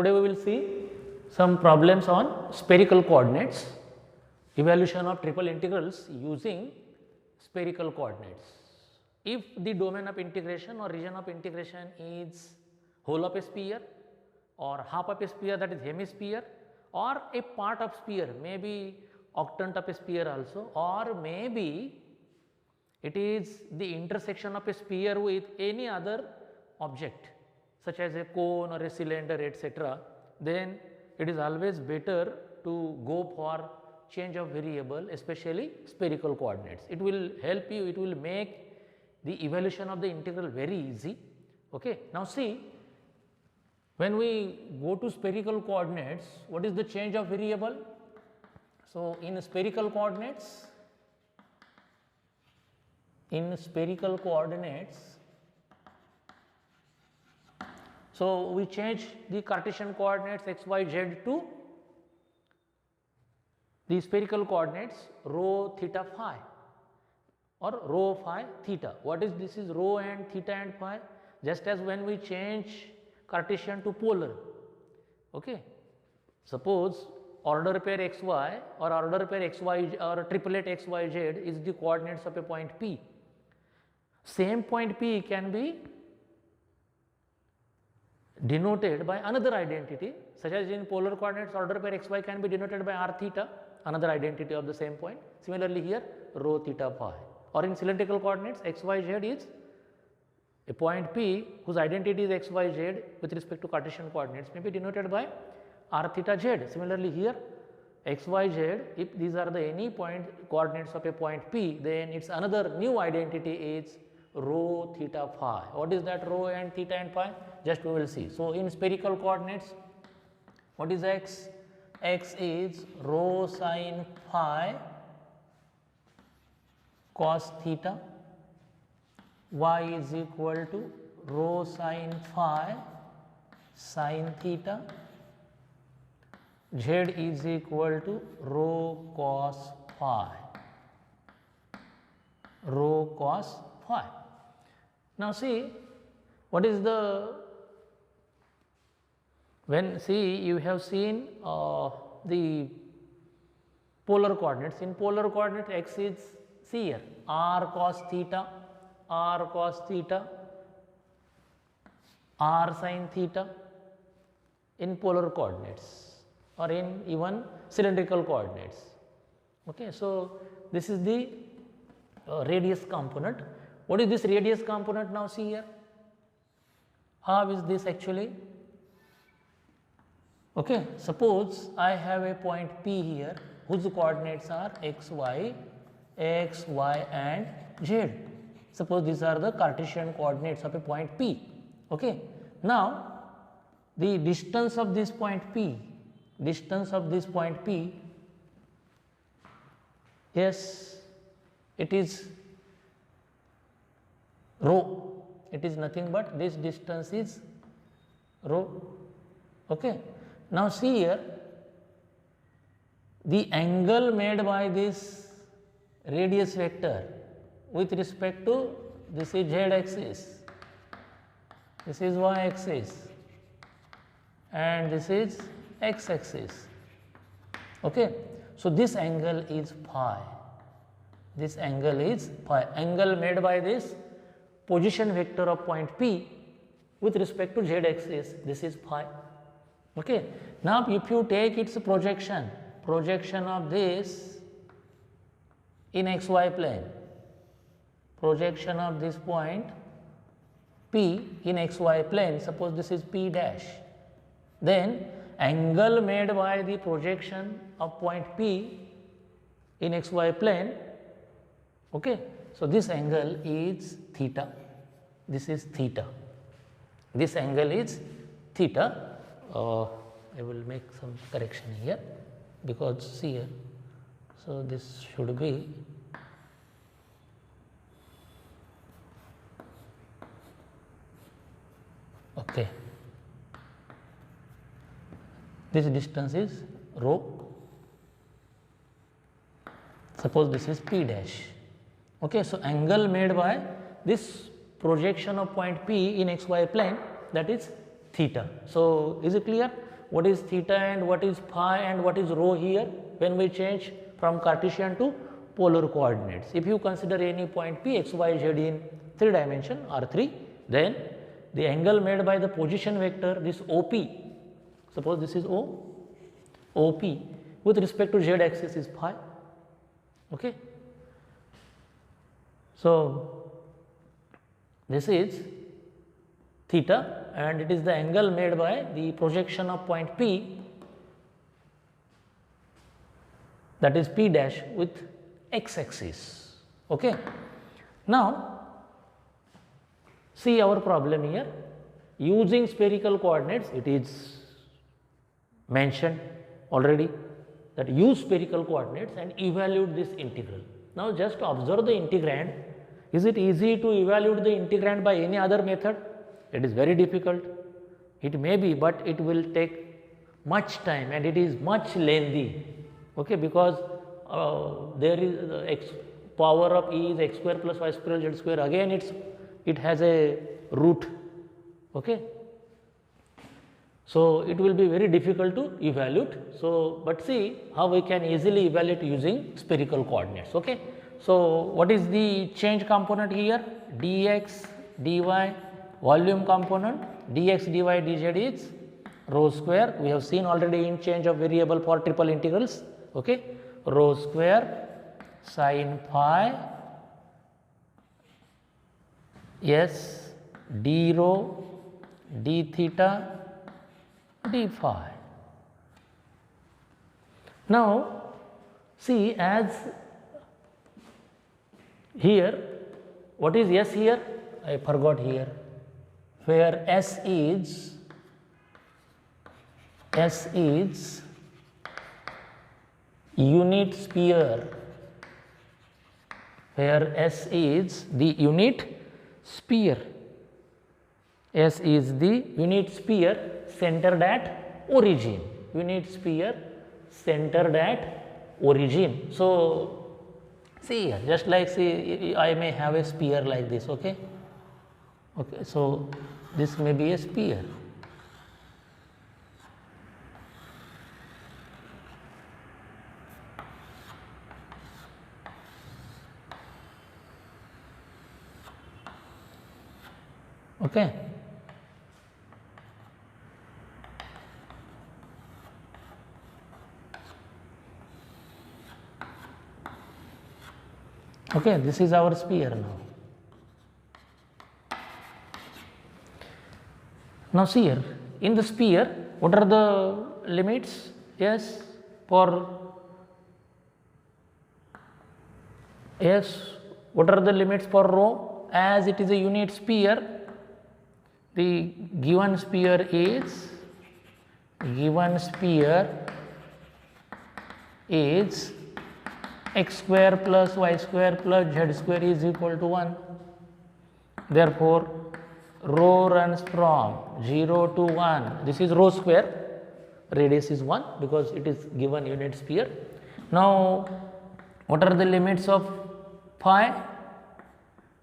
today we will see some problems on spherical coordinates, evaluation of triple integrals using spherical coordinates. If the domain of integration or region of integration is whole of a sphere or half of a sphere, that is hemisphere, or a part of sphere, maybe octant of a sphere also, or maybe it is the intersection of a sphere with any other object such as a cone or a cylinder, etc., then it is always better to go for change of variable, especially spherical coordinates. It will help you, it will make the evaluation of the integral very easy. Okay. Now see, when we go to spherical coordinates, what is the change of variable? So in spherical coordinates, so we change the Cartesian coordinates x, y, z to the spherical coordinates rho, theta, phi, or rho, phi, theta. What is this? Is rho and theta and phi, just as when we change Cartesian to polar. Okay. Suppose order pair xy or order pair xy or triplet xyz is the coordinates of a point P. Same point P can be denoted by another identity, such as in polar coordinates order pair xy can be denoted by r theta, another identity of the same point. Similarly here rho, theta, phi, or in cylindrical coordinates xyz is a point P whose identity is xyz with respect to Cartesian coordinates may be denoted by r theta z. Similarly here xyz, if these are the any point coordinates of a point P, then its another new identity is rho, theta, phi. What is that rho and theta and phi? Just we will see. So in spherical coordinates, what is x? X is rho sin phi cos theta, y is equal to rho sin phi sin theta, z is equal to rho cos phi, rho cos phi. Now see, what is the, when see you have seen the polar coordinates. In polar coordinate x is, see here, r cos theta, r sin theta in polar coordinates, or in even cylindrical coordinates. Okay. So this is the radius component. What is this radius component? Now see here, how is this actually? Okay. Suppose I have a point P here whose coordinates are x, y and z. Suppose these are the Cartesian coordinates of a point P. Okay. Now the distance of this point P, yes, it is rho, it is nothing but this distance is rho. Okay. Now see here, the angle made by this radius vector with respect to, this is z axis, this is y axis, and this is x axis. Okay. So this angle is phi, this angle is phi, angle made by this position vector of point P with respect to z axis, this is phi. Okay. Now if you take its projection of this in xy plane, projection of this point P in xy plane, suppose this is P dash, then angle made by the projection of point P in xy plane, okay. So this angle is theta, this is theta, this angle is theta. I will make some correction here, because see here, so this should be okay. This distance is rho, suppose this is P dash. Okay. So angle made by this projection of point P in xy plane, that is theta. So is it clear? what is theta and what is phi and what is rho here when we change from Cartesian to polar coordinates. If you consider any point P, X, Y, Z in 3 dimension R3, then the angle made by the position vector, this OP, suppose this is O, OP with respect to Z axis is phi. Okay. So, this is theta and it is the angle made by the projection of point P, that is P dash with x axis. Okay. Now, see our problem here. Using spherical coordinates, it is mentioned already that use spherical coordinates and evaluate this integral. Now, just observe the integrand. Is it easy to evaluate the integrand by any other method? It is very difficult. It may be, but it will take much time and it is much lengthy. Okay, because there is x power of e is x square plus y square z square. Again, it has a root. Okay. So, it will be very difficult to evaluate. So, but see how we can easily evaluate using spherical coordinates. Okay. So, what is the change component here? Dx, dy, volume component, dx, dy, dz is rho square. We have seen already in change of variable for triple integrals. Okay. Rho square sin phi s d rho d theta d phi. Now, see as here, what is S here? I forgot here, where S is unit sphere, where S is the unit sphere. S is the unit sphere centered at origin, unit sphere centered at origin. So, see here, just like see I may have a sphere like this. Okay. Okay. So, this may be a sphere. Okay. Okay, this is our sphere now. Now, see here, in the sphere, what are the limits? Yes, what are the limits for rho? As it is a unit sphere, the given sphere is x square plus y square plus z square is equal to 1. Therefore, rho runs from 0 to 1. This is rho square, radius is 1 because it is given unit sphere. Now, what are the limits of phi?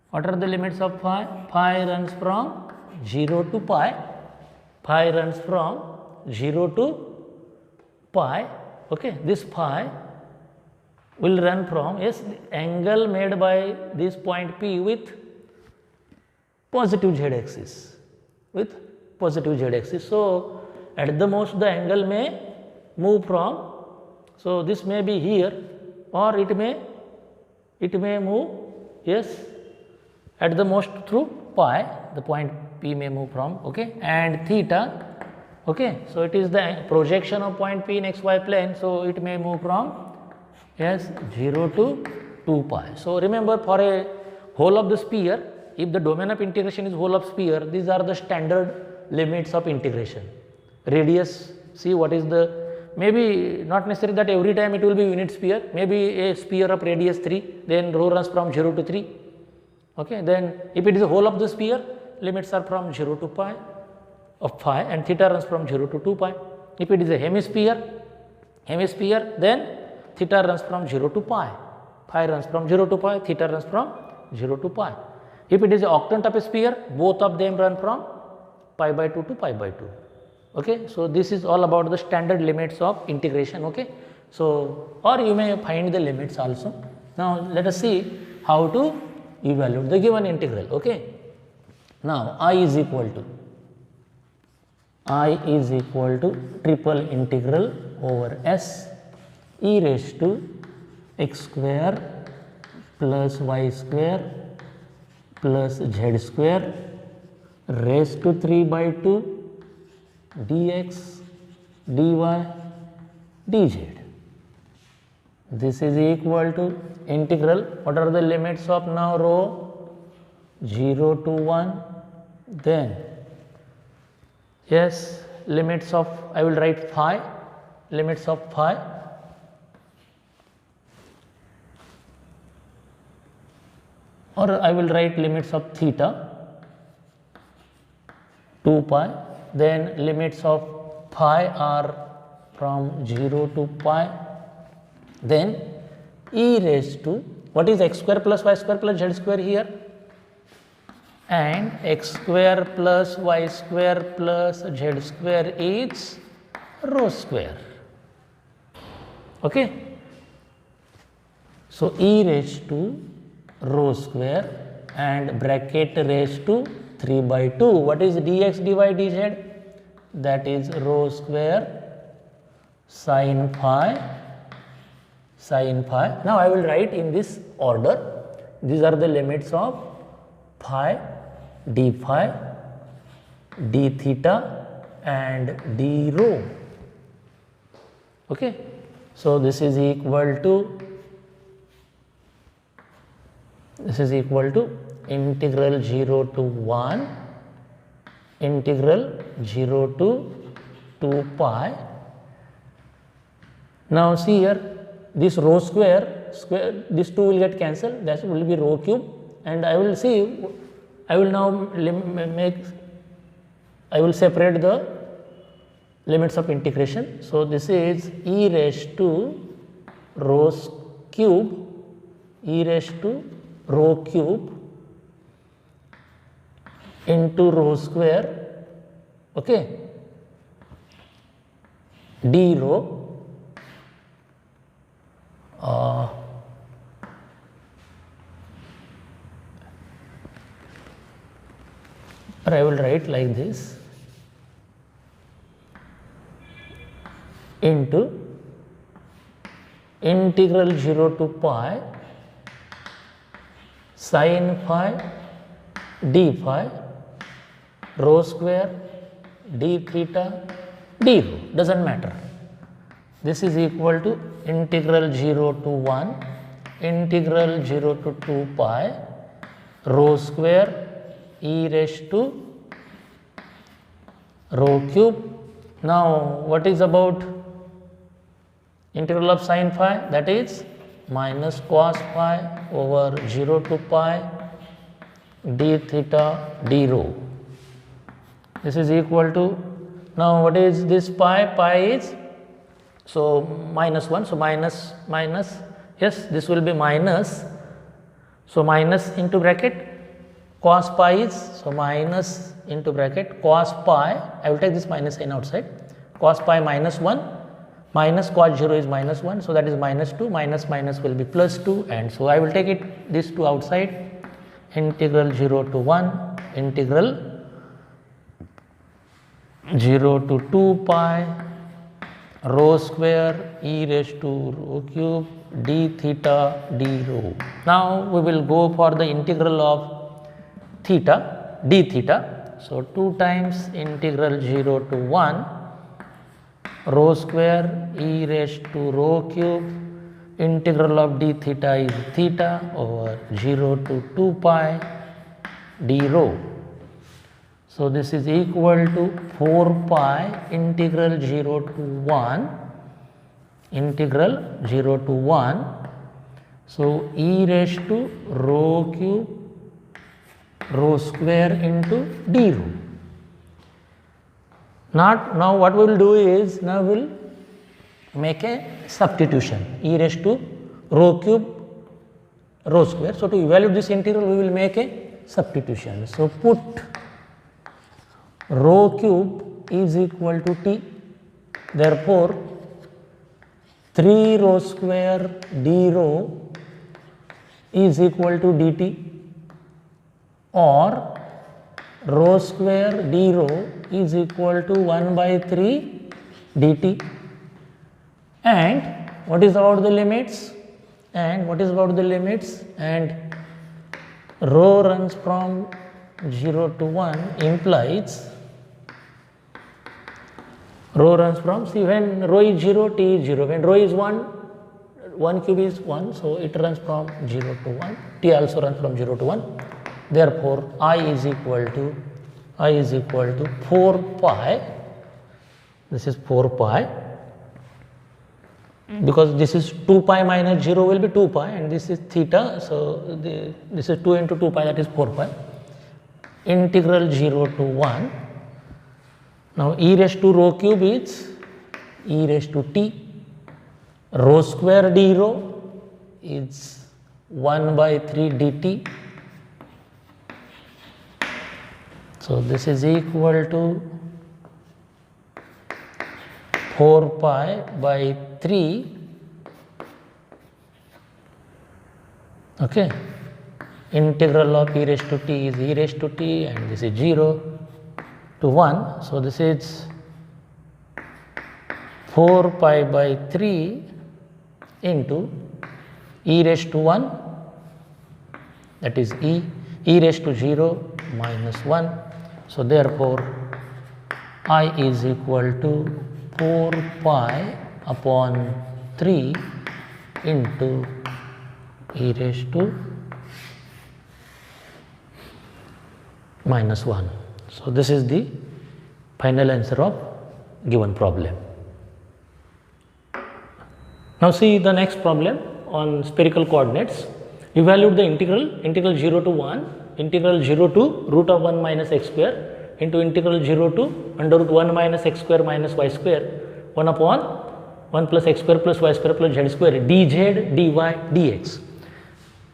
What are the limits of phi? Phi runs from 0 to pi. Phi runs from 0 to pi. Okay, this phi will run from angle made by this point P with positive z axis, So, at the most the angle may move from, so this may be here or it may move, at the most through pi, the point P may move from, okay, and theta, okay. So, it is the projection of point P in xy plane, so it may move from 0 to 2 pi. So, remember for a whole of the sphere, if the domain of integration is whole of sphere, these are the standard limits of integration. Radius, see what is the, maybe not necessary that every time it will be unit sphere, maybe a sphere of radius 3, then rho runs from 0 to 3. Okay, then if it is a whole of the sphere, limits are from 0 to pi of phi and theta runs from 0 to 2 pi. If it is a hemisphere, then theta runs from 0 to pi, phi runs from 0 to pi, theta runs from 0 to pi. If it is an octant of a sphere, both of them run from pi by 2 to pi by 2. Okay, so this is all about the standard limits of integration. Okay, so or you may find the limits also. Now let us see how to evaluate the given integral. Okay, now I is equal to triple integral over s e raised to x square plus y square plus z square raised to 3/2 dx dy dz. This is equal to integral. What are the limits of now rho? 0 to 1. Then yes, limits of, I will write phi, limits of phi, or I will write limits of theta 2 pi. Then limits of phi are from 0 to pi. Then e raised to, what is x square plus y square plus z square here? And x square plus y square plus z square is rho square. Okay. So e raised to rho square and bracket raised to 3/2. What is dx dy dz? That is rho square sin phi. Now I will write in this order. These are the limits of phi, d phi, d theta and d rho. Okay. So this is equal to integral 0 to 1, integral 0 to 2 pi. Now see here, this rho square, this 2 will get cancelled, that will be rho cube, and I will separate the limits of integration. So this is e raised to rho cube, into rho square, okay, d rho, or I will write like this, into integral 0 to pi sin phi d phi rho square d theta d rho, does not matter. This is equal to integral 0 to 1, integral 0 to 2 pi rho square e raised to rho cube. Now what is about integral of sin phi? That is minus cos phi over 0 to pi d theta d rho. This is equal to, now what is this pi? Pi is, so minus 1, so minus, yes, this will be minus, so minus into bracket cos pi is, so minus into bracket cos pi, I will take this minus sign outside, cos pi minus 1 minus cos 0 is minus 1, so that is minus 2, minus minus will be plus 2, and so I will take it this 2 outside, integral 0 to 1, integral 0 to 2 pi rho square e raised to rho cube d theta d rho. Now we will go for the integral of theta, d theta. So 2 times integral 0 to 1 rho square e raised to rho cube, integral of d theta is theta over 0 to 2 pi d rho. So this is equal to 4 pi integral 0 to 1, integral 0 to 1. So e raised to rho cube rho square into d rho. Now what we will do is, now we will make a substitution, e raised to rho cube rho square. So to evaluate this integral we will make a substitution. So put rho cube is equal to t. Therefore, 3 rho square d rho is equal to dt, or rho square d rho is equal to 1 by 3 dt. And what is about the limits? And rho runs from 0 to 1 implies rho runs from, see, when rho is 0, t is 0. When rho is 1 cube is 1, so it runs from 0 to 1. T also runs from 0 to 1. Therefore, I is equal to 4 pi. This is 4 pi, because this is 2 pi minus 0 will be 2 pi, and this is theta. So, this is 2 into 2 pi, that is 4 pi. Integral 0 to 1. Now, e raised to rho cube is e raised to t. Rho square d rho is 1 by 3 dt. So, this is equal to 4 pi by 3, okay. Integral of e raised to t is e raised to t, and this is 0 to 1. So, this is 4 pi by 3 into e raised to 1, that is e raised to 0 minus 1. So, therefore, I is equal to 4 pi upon 3 into e raised to minus 1. So, this is the final answer of given problem. Now, see the next problem on spherical coordinates. Evaluate the integral 0 to 1, integral 0 to root of 1 minus x square into integral 0 to under root 1 minus x square minus y square 1 upon 1 plus x square plus y square plus z square dz dy dx.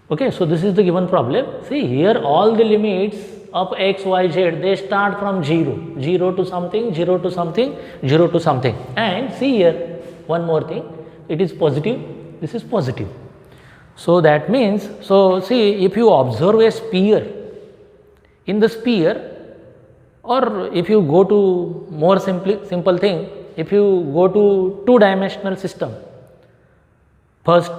Okay, so this is the given problem. See here, all the limits of x, y, z, they start from 0 to something, 0 to something, 0 to something. And see here, one more thing, it is positive, this is positive. So that means, so see, if you observe a sphere, in the sphere, or if you go to more simple thing, if you go to two-dimensional system, first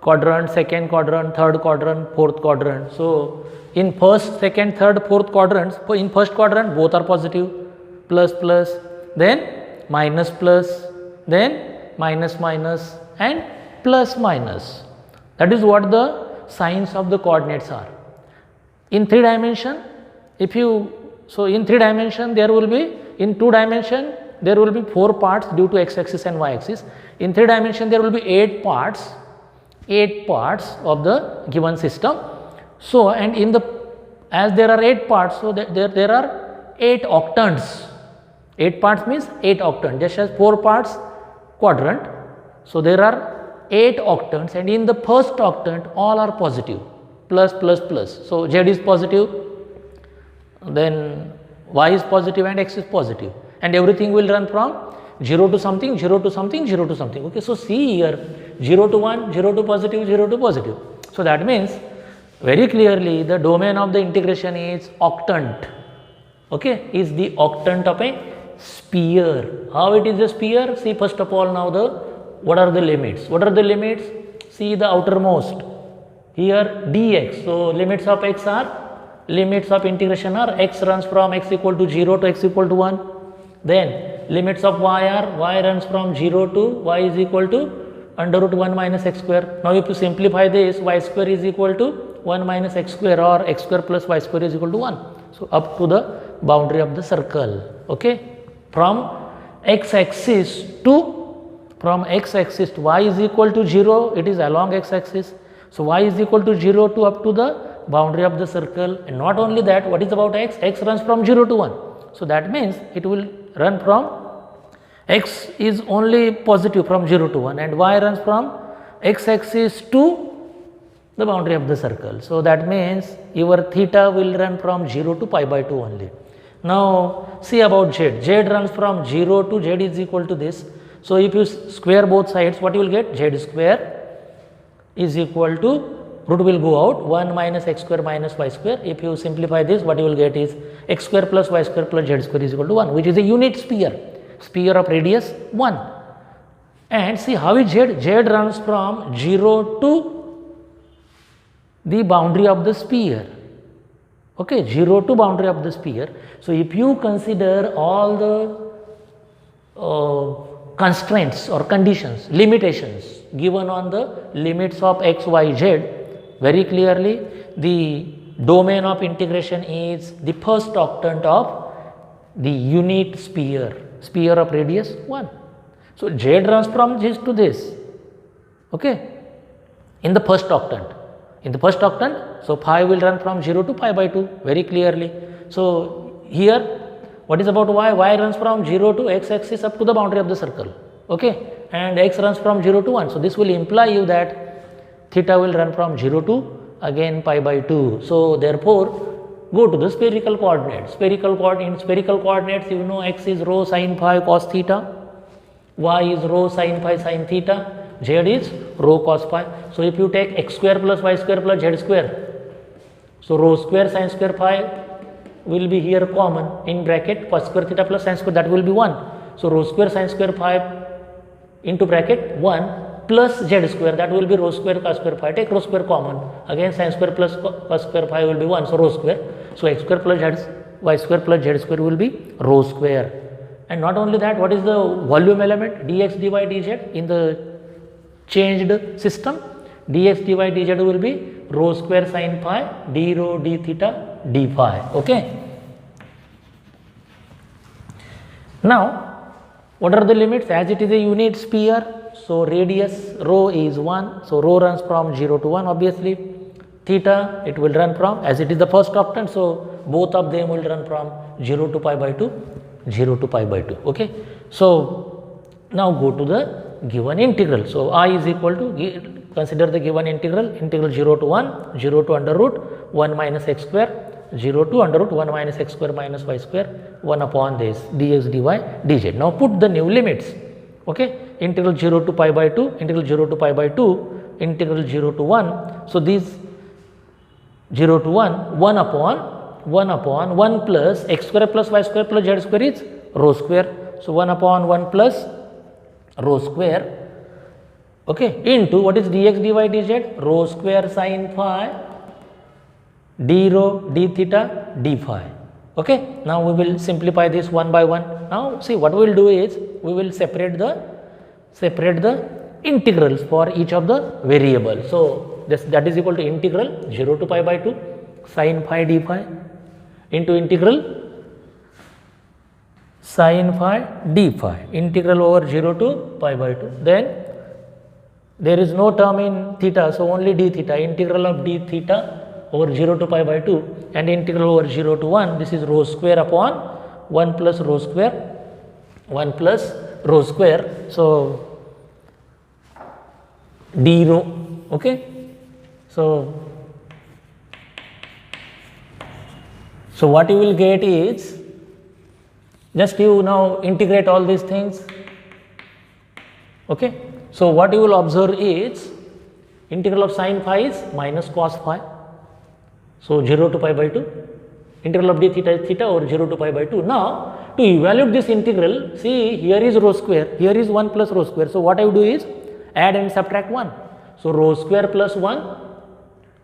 quadrant, second quadrant, third quadrant, fourth quadrant. So in first, second, third, fourth quadrants, in first quadrant both are positive, plus plus, then minus plus, then minus minus, and plus minus. That is what the signs of the coordinates are. In 3 dimension, if you, so in 3 dimension there will be, in 2 dimension there will be 4 parts due to x axis and y axis. In 3 dimension there will be 8 parts of the given system. So, and in the, as there are 8 parts, so that there are 8 octants. 8 parts means 8 octants, just as 4 parts quadrant. So there are 8 octants, and in the first octant all are positive, plus plus plus. So z is positive, then y is positive, and x is positive, and everything will run from 0 to something, 0 to something, 0 to something. Okay, so see here, 0 to 1, 0 to positive, 0 to positive. So that means very clearly the domain of the integration is octant. Okay, is the octant of a sphere. How it is a sphere? See first of all now what are the limits? What are the limits? See the outermost here dx. So limits of x are, limits of integration are x runs from x equal to 0 to x equal to 1. Then limits of y are, y runs from 0 to y is equal to under root 1 minus x square. Now if you simplify this, y square is equal to 1 minus x square, or x square plus y square is equal to 1. So up to the boundary of the circle. Okay, from x axis to y is equal to 0, it is along x axis. So y is equal to 0 to up to the boundary of the circle. And not only that, what is about x? X runs from 0 to 1. So that means it will run from, x is only positive from 0 to 1, and y runs from x axis to the boundary of the circle. So that means your theta will run from 0 to pi by 2 only. Now see about z. Z runs from 0 to z is equal to this. So if you square both sides, what you will get? Z square is equal to, root will go out, 1 minus x square minus y square. If you simplify this, what you will get is x square plus y square plus z square is equal to 1, which is a unit sphere, sphere of radius 1. And see how is z? Z runs from 0 to the boundary of the sphere. Okay, 0 to boundary of the sphere. So if you consider all the constraints or conditions, limitations given on the limits of x, y, z, very clearly the domain of integration is the first octant of the unit sphere, sphere of radius 1. So z runs from this to this, okay, in the first octant. In the first octant, so phi will run from 0 to pi by 2 very clearly. So here what is about y? Y runs from 0 to x axis up to the boundary of the circle, okay, and x runs from 0 to 1. So this will imply you that theta will run from 0 to again pi by 2. So therefore go to the spherical coordinates. In spherical coordinates, you know x is rho sin phi cos theta, y is rho sin phi sin theta, z is rho cos phi. So if you take x square plus y square plus z square, so rho square sin square phi will be here common in bracket, cos square theta plus sin square, that will be 1. So rho square sin square phi into bracket 1 plus z square, that will be rho square cos square phi. Take rho square common, again sin square plus cos square phi will be 1, so rho square. So x square plus z, y square plus z square will be rho square. And not only that, what is the volume element? Dx dy dz in the changed system, dx dy dz will be rho square sin phi d rho d theta d phi, okay. Now what are the limits? As it is a unit sphere, so radius rho is 1, so rho runs from 0 to 1 obviously. Theta it will run from, as it is the first octant, so both of them will run from 0 to pi by 2, 0 to pi by 2, okay. So now go to the given integral. So I is equal to, consider the given integral, integral 0 to 1, 0 to under root 1 minus x square, 0 to under root 1 minus x square minus y square, 1 upon this dx dy dz. Now put the new limits, okay, integral 0 to pi by 2, integral 0 to pi by 2, integral 0 to 1. So these 0 to 1, 1 upon 1 plus x square plus y square plus z square is rho square. So 1 upon 1 plus rho square, okay, into what is dx dy dz? Rho square sin phi d rho d theta d phi, okay. Now we will simplify this one by one. Now see what we will do is we will separate the integrals for each of the variables. So that is equal to integral 0 to pi by 2 sin phi d phi into integral sin phi d phi, integral over 0 to pi by 2. Then there is no term in theta, so only d theta, integral of d theta over 0 to pi by 2 and integral over 0 to 1, this is rho square upon 1 plus rho square, 1 plus rho square. So d rho, okay. So what you will get is, just you now integrate all these things, okay. So what you will observe is integral of sin phi is minus cos phi, so 0 to pi by 2, integral of d theta is theta over 0 to pi by 2. Now to evaluate this integral, see here is rho square, here is 1 plus rho square. So what I will do is add and subtract 1. So rho square plus 1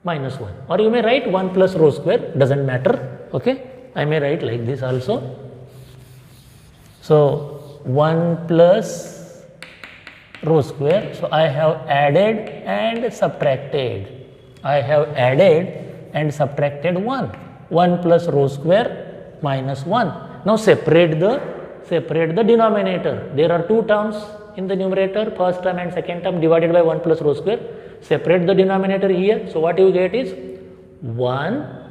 minus 1, or you may write 1 plus rho square, doesn't matter, okay. I may write like this also. So 1 plus rho square, so I have added and subtracted, I have added and subtracted 1 plus rho square minus 1. Now separate the denominator. There are two terms in the numerator, first term and second term divided by 1 plus rho square. Separate the denominator here. So what you get is 1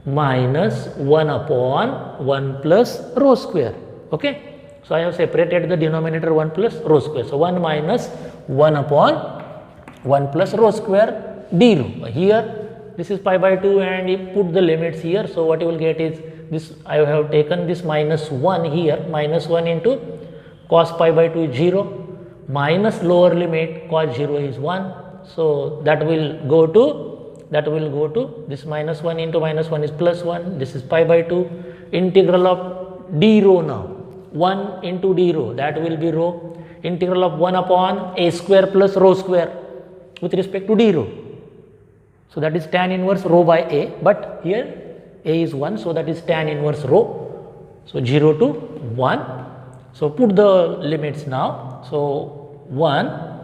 minus 1 upon 1 plus rho square, okay. So I have separated the denominator 1 plus rho square. So 1 minus 1 upon 1 plus rho square d rho. Here this is pi by 2 and you put the limits here. So what you will get is this I have taken this minus 1 here, minus 1 into cos pi by 2 is 0, minus lower limit cos 0 is 1. So that will go to this minus 1 into minus 1 is plus 1, this is pi by 2, integral of d rho now, 1 into d rho, that will be rho, integral of 1 upon a square plus rho square with respect to d rho. So that is tan inverse rho by a, but here a is 1, so that is tan inverse rho. So 0 to 1. So put the limits now. So 1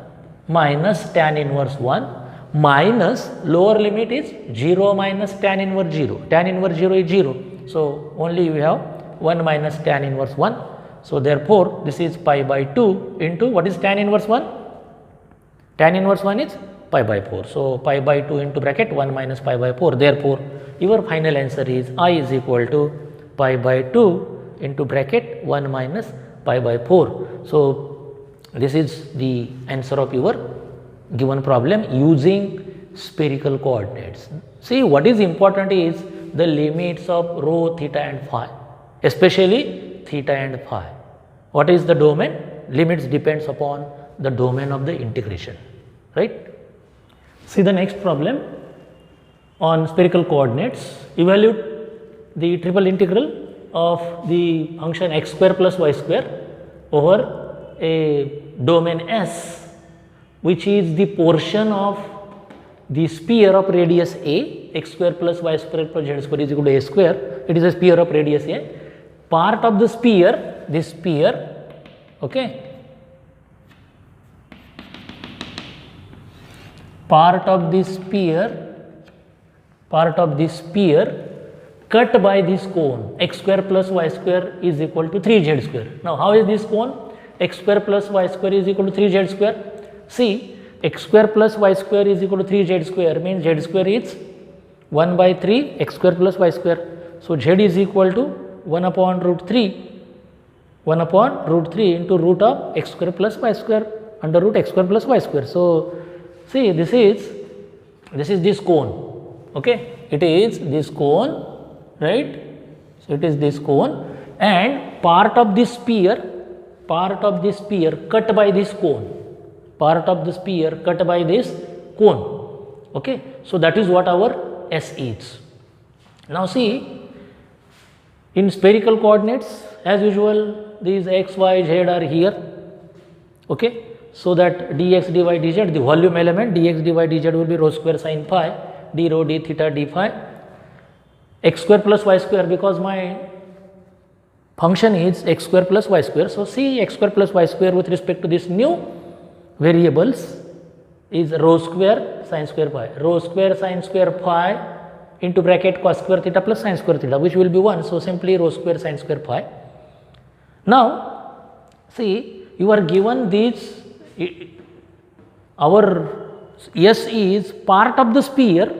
minus tan inverse 1 minus lower limit is 0 minus tan inverse 0. Tan inverse 0 is 0. So only we have 1 minus tan inverse 1. So therefore this is pi by 2 into what is tan inverse 1? Tan inverse 1 is pi by 4. So pi by 2 into bracket 1 minus pi by 4. Therefore your final answer is I is equal to pi by 2 into bracket 1 minus pi by 4. So this is the answer of your given problem using spherical coordinates. See, what is important is the limits of rho, theta and phi, especially theta and phi. What is the domain? Limits depends upon the domain of the integration, right? See the next problem on spherical coordinates. Evaluate the triple integral of the function x square plus y square over a domain S, which is the portion of the sphere of radius a, x square plus y square plus z square is equal to a square. It is a sphere of radius a. Part of the sphere, this sphere, okay, part of this sphere cut by this cone x square plus y square is equal to 3z square. Now how is this cone? X square plus y square is equal to 3z square. See, x square plus y square is equal to 3z square means z square is 1 by 3 x square plus y square. So z is equal to 1 upon root 3 into root of x square plus y square under root x square plus y square. So see, this is this cone, okay, it is this cone, right? So it is this cone and part of this sphere cut by this cone, part of the sphere cut by this cone, okay. So that is what our S is. Now see, in spherical coordinates as usual these x, y, z are here, okay. So that dx, dy, dz, the volume element dx, dy, dz will be rho square sin phi, d rho, d theta, d phi, x square plus y square because my function is x square plus y square. So see, x square plus y square with respect to this new variables is rho square sin square phi, rho square sin square phi into bracket cos square theta plus sin square theta, which will be 1. So simply rho square sin square phi. Now see, you are given these, our S is part of the sphere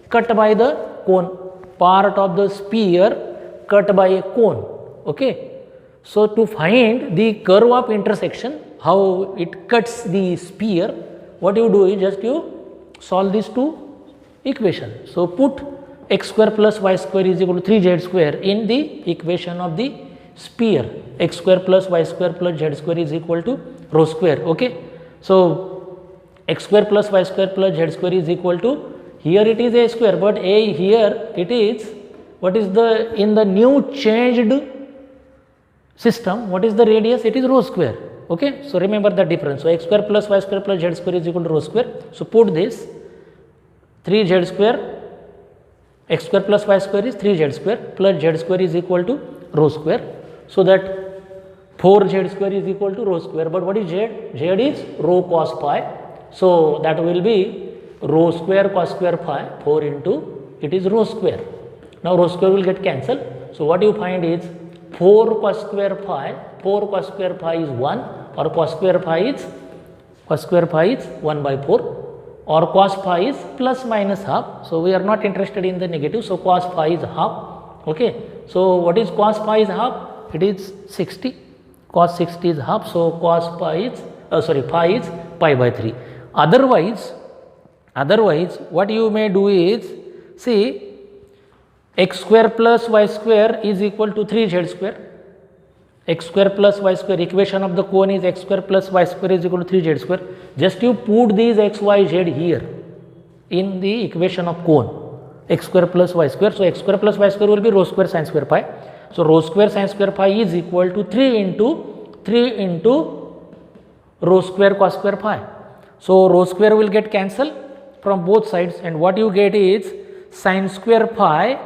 cut by the cone, part of the sphere cut by a cone, okay. So to find the curve of intersection, how it cuts the sphere, what you do is just you solve these two equations. So put x square plus y square is equal to 3z square in the equation of the sphere, x square plus y square plus z square is equal to rho square, okay. So x square plus y square plus z square is equal to, here it is a square, but a here it is, what is the, in the new changed system, what is the radius? It is rho square, okay. So remember the difference. So x square plus y square plus z square is equal to rho square. So put this 3z square, x square plus y square is 3z square plus z square is equal to rho square. So that 4z square is equal to rho square, but what is z? Z is rho cos phi. So that will be rho square cos square phi, 4 into it is rho square. Now rho square will get cancelled. So what you find is 4 cos square phi, 4 cos square phi is 1, or cos square phi is 1 by 4, or cos phi is plus minus half. So we are not interested in the negative. So cos phi is half, okay. So what is cos phi is half? It is 60. Cos 60 is half. So cos phi is phi is pi by 3. Otherwise what you may do is, see, x square plus y square is equal to 3z square. X square plus y square, equation of the cone is x square plus y square is equal to 3z square. Just you put these x, y, z here in the equation of cone, x square plus y square. So, x square plus y square will be rho square sin square pi. So, rho square sin square pi is equal to 3 into rho square cos square pi. So, rho square will get cancelled from both sides, and what you get is sin square pi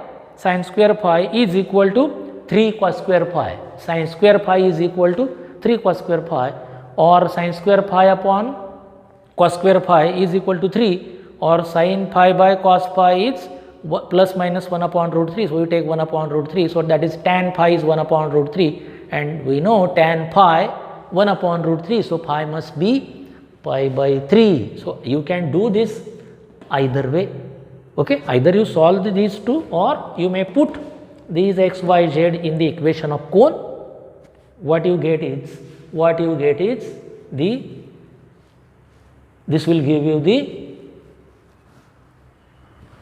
is equal to 3 cos square pi. Sin square pi is equal to 3 cos square pi, or sin square pi upon cos square pi is equal to 3, or sin pi by cos pi is plus minus 1 upon root 3. So, we take 1 upon root 3. So, that is tan pi is 1 upon root 3, and we know tan pi 1 upon root 3. So, pi must be pi by 3. So, you can do this either way. Okay, either you solve these two, or you may put these x, y, z in the equation of cone. What you get is this will give you the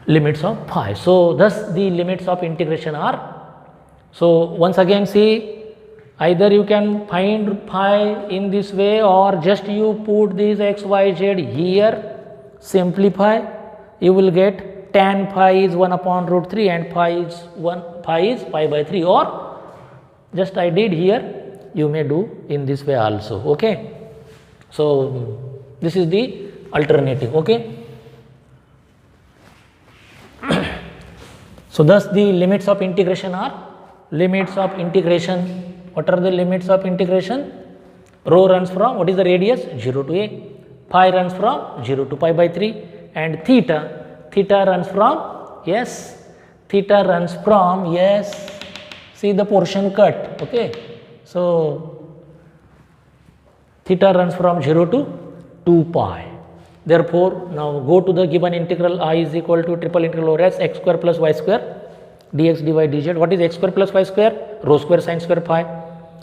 limits of pi. So, thus the limits of integration are. So, once again see, either you can find pi in this way, or just you put these x, y, z here, simplify, you will get tan pi is 1 upon root 3 and pi is pi by 3, or just I did here, you may do in this way also. Okay. So, this is the alternative. Okay. So, thus the limits of integration are, what are the limits of integration? Rho runs from, what is the radius? 0 to a, pi runs from 0 to pi by 3, and theta runs from, yes, see the portion cut. Okay. So, theta runs from 0 to 2 pi. Therefore, now go to the given integral I is equal to triple integral over s x square plus y square dx dy dz. What is x square plus y square? Rho square sin square pi.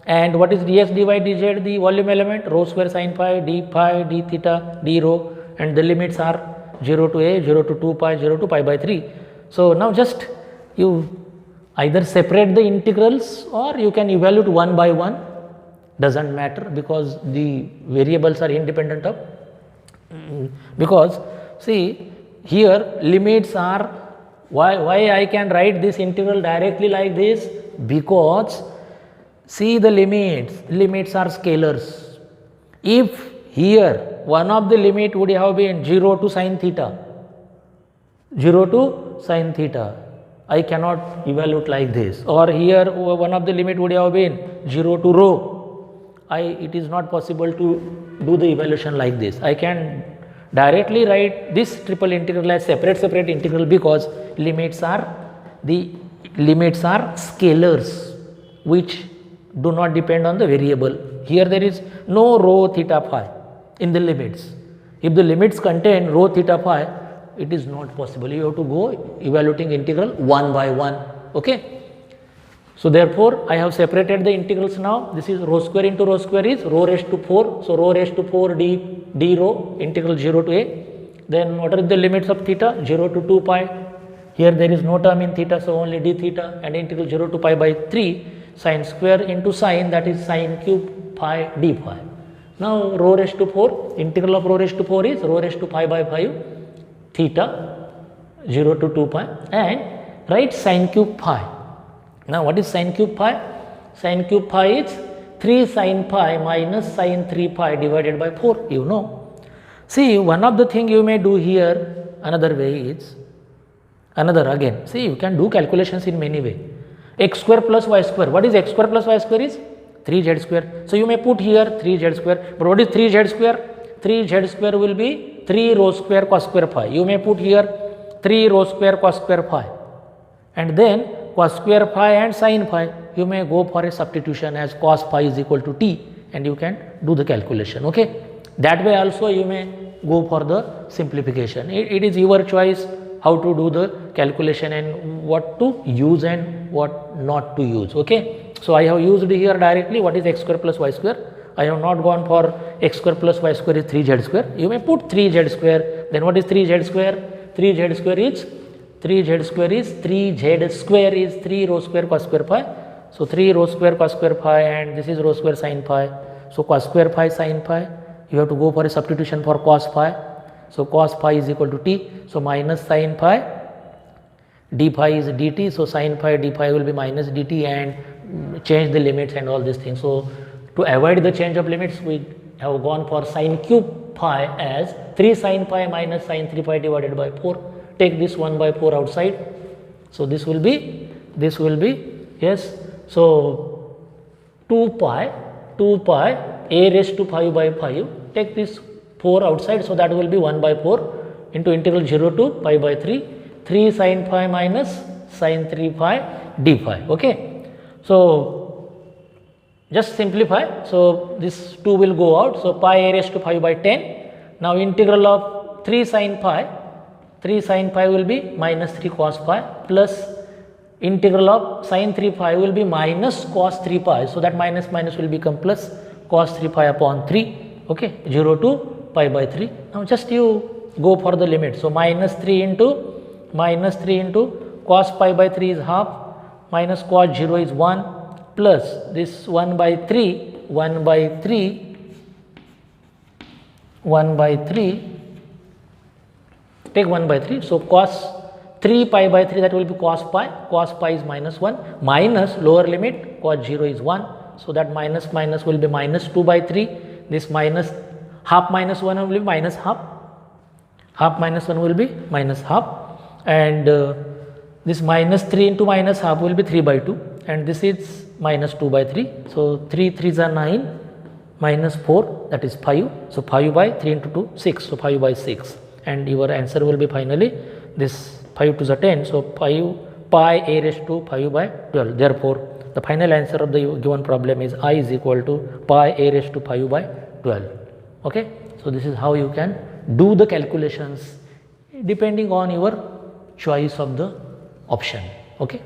And what is dx dy dz? The volume element, rho square sin pi, d theta, d rho, and the limits are 0 to a, 0 to 2 pi, 0 to pi by 3. So, now just you either separate the integrals, or you can evaluate one by one, does not matter, because the variables are independent of, because see here limits are, why I can write this integral directly like this, because see the limits are scalars. If here one of the limit would have been 0 to sin theta, I cannot evaluate like this, or here one of the limit would have been 0 to rho, it is not possible to do the evaluation like this. I can directly write this triple integral as separate integral, because limits are scalars which do not depend on the variable. Here there is no rho theta phi in the limits. If the limits contain rho theta phi, it is not possible. You have to go evaluating integral one by one. Okay. So, therefore, I have separated the integrals now. This is rho square into rho square is rho raised to 4. So, rho raised to 4 d rho integral 0 to a. Then what are the limits of theta? 0 to 2 pi. Here there is no term in theta, so only d theta, and integral 0 to pi by 3 sin square into sin, that is sin cube pi d phi. Now, rho raised to 4, integral of rho raised to 4 is rho raised to pi by 5 theta 0 to 2 pi, and write sin cube pi. Now, what is sin cube pi? Sin cube pi is 3 sin pi minus sin 3 pi divided by 4, you know. See, one of the thing you may do here, another way is, again, see, you can do calculations in many ways. X square plus y square, what is x square plus y square is? 3z square. So, you may put here 3z square, but what is 3z square? 3z square will be 3 rho square cos square phi. You may put here 3 rho square cos square phi, and then cos square phi and sin phi, you may go for a substitution as cos phi is equal to t, and you can do the calculation. Okay. That way also you may go for the simplification. It is your choice how to do the calculation and what to use and what not to use. Okay. So, I have used here directly what is x square plus y square. I have not gone for x square plus y square is 3z square. You may put 3z square. Then what is 3z square? 3z square is 3z square is 3z square is 3 rho square cos square phi. So 3 rho square cos square phi, and this is rho square sin phi. So cos square phi sin phi, you have to go for a substitution for cos phi. So cos phi is equal to t. So minus sin phi, d phi is dt. So sin phi d phi will be minus dt, and change the limits and all these things. So to avoid the change of limits, we have gone for sin cube phi as 3 sin phi minus sin 3 pi divided by 4. Take this 1 by 4 outside. So this will be yes. So 2 pi a raised to 5 by 5. Take this 4 outside. So that will be 1 by 4 into integral 0 to pi by 3. 3 sin phi minus sin 3 pi d phi. Okay. So just simplify. So this 2 will go out. So pi a raised to 5 by 10. Now integral of 3 sin pi will be minus 3 cos pi, plus integral of sin 3 pi will be minus cos 3 pi. So that minus will become plus cos 3 pi upon 3. Okay, 0 to pi by 3. Now just you go for the limit. So minus 3 into cos pi by 3 is half, minus cos 0 is 1, plus this 1 by 3, take 1 by 3. So cos 3 pi by 3, that will be cos pi is minus 1, minus lower limit cos 0 is 1. So that minus will be minus 2 by 3. This minus half minus 1 will be minus half. Half minus 1 will be minus half. And this minus 3 into minus half will be 3 by 2. And this is minus 2 by 3. So 3 3s are 9, minus 4, that is 5. So 5 by 3 into 2, 6. So 5 by 6. And your answer will be finally this 5 to the 10. So pi a raised to 5 by 12. Therefore, the final answer of the given problem is I is equal to pi a raised to 5 by 12. Okay. So this is how you can do the calculations depending on your choice of the option. Okay.